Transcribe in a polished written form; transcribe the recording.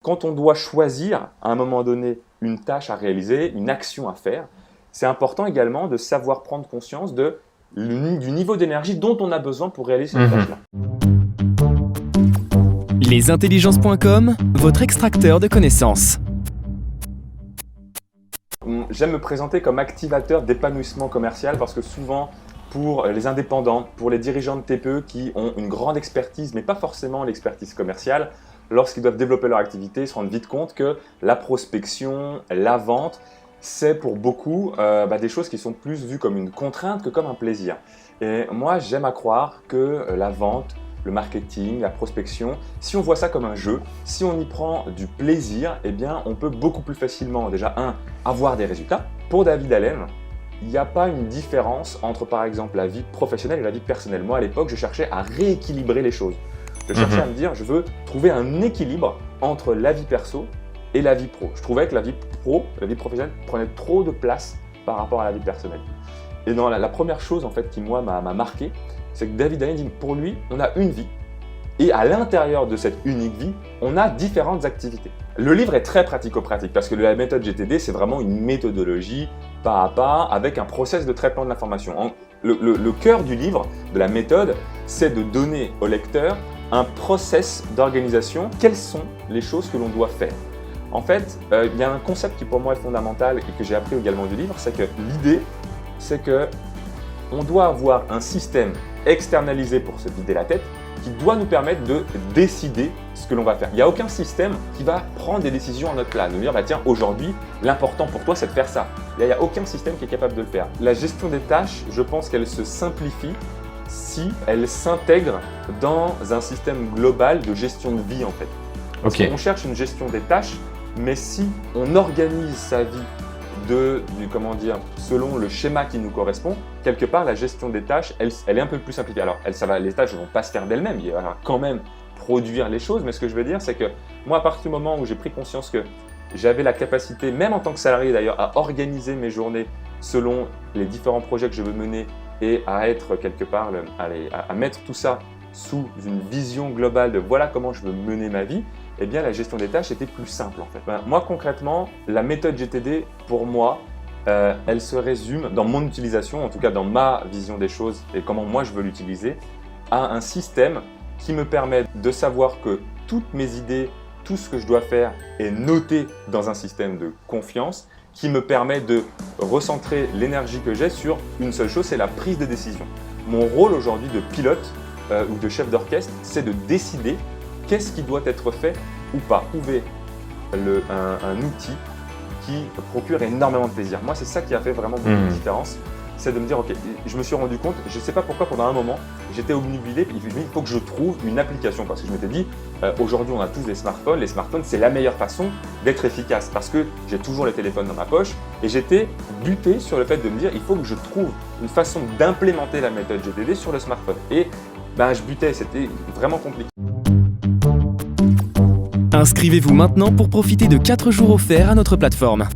Quand on doit choisir à un moment donné une tâche à réaliser, une action à faire, c'est important également de savoir prendre conscience du niveau d'énergie dont on a besoin pour réaliser cette tâche-là. Lesintelligences.com, votre extracteur de connaissances. J'aime me présenter comme activateur d'épanouissement commercial parce que souvent, pour les indépendants, pour les dirigeants de TPE qui ont une grande expertise, mais pas forcément l'expertise commerciale, lorsqu'ils doivent développer leur activité, ils se rendent vite compte que la prospection, la vente, c'est pour beaucoup des choses qui sont plus vues comme une contrainte que comme un plaisir. Et moi, j'aime à croire que la vente, le marketing, la prospection, si on voit ça comme un jeu, si on y prend du plaisir, eh bien, on peut beaucoup plus facilement, déjà, avoir des résultats. Pour David Allen, il n'y a pas une différence entre, par exemple, la vie professionnelle et la vie personnelle. Moi, à l'époque, je cherchais à rééquilibrer les choses. Je cherchais à me dire, je veux trouver un équilibre entre la vie perso et la vie pro. Je trouvais que la vie professionnelle prenait trop de place par rapport à la vie personnelle. Et dans la première chose en fait qui moi m'a marqué, c'est que David Allen dit pour lui, on a une vie et à l'intérieur de cette unique vie, on a différentes activités. Le livre est très pratico-pratique parce que la méthode GTD, c'est vraiment une méthodologie pas à pas avec un process de traitement de l'information. Le cœur du livre, de la méthode, c'est de donner au lecteur un process d'organisation. Quelles sont les choses que l'on doit faire? En fait, il y a un concept qui pour moi est fondamental et que j'ai appris également du livre, c'est que l'idée, c'est qu'on doit avoir un système externalisé pour se vider la tête qui doit nous permettre de décider ce que l'on va faire. Il n'y a aucun système qui va prendre des décisions à notre place, de dire tiens, aujourd'hui, l'important pour toi, c'est de faire ça. Il n'y a aucun système qui est capable de le faire. La gestion des tâches, je pense qu'elle se simplifie si elle s'intègre dans un système global de gestion de vie en fait. Parce qu'on cherche une gestion des tâches, mais si on organise sa vie selon le schéma qui nous correspond, quelque part la gestion des tâches, elle est un peu plus simplifiée. Alors les tâches ne vont pas se faire d'elles-mêmes, il va quand même produire les choses, mais ce que je veux dire c'est que moi à partir du moment où j'ai pris conscience que j'avais la capacité, même en tant que salarié d'ailleurs, à organiser mes journées selon les différents projets que je veux mener et à être quelque part, à mettre tout ça sous une vision globale de voilà comment je veux mener ma vie, eh bien la gestion des tâches était plus simple en fait. Moi concrètement, la méthode GTD pour moi, elle se résume dans mon utilisation, en tout cas dans ma vision des choses et comment moi je veux l'utiliser, à un système qui me permet de savoir que toutes mes idées, tout ce que je dois faire est noté dans un système de confiance qui me permet de recentrer l'énergie que j'ai sur une seule chose, c'est la prise de décision. Mon rôle aujourd'hui de pilote ou de chef d'orchestre, c'est de décider qu'est-ce qui doit être fait ou pas. Trouver un outil qui procure énormément de plaisir. Moi, c'est ça qui a fait vraiment beaucoup de différence. C'est de me dire, ok, je me suis rendu compte, je ne sais pas pourquoi, pendant un moment, j'étais obnubilé, puis il faut que je trouve une application. Parce que je m'étais dit, aujourd'hui, on a tous des smartphones. Les smartphones, c'est la meilleure façon d'être efficace. Parce que j'ai toujours les téléphones dans ma poche. Et j'étais buté sur le fait de me dire, il faut que je trouve une façon d'implémenter la méthode GTD sur le smartphone. Et je butais, c'était vraiment compliqué. Inscrivez-vous maintenant pour profiter de 4 jours offerts à notre plateforme.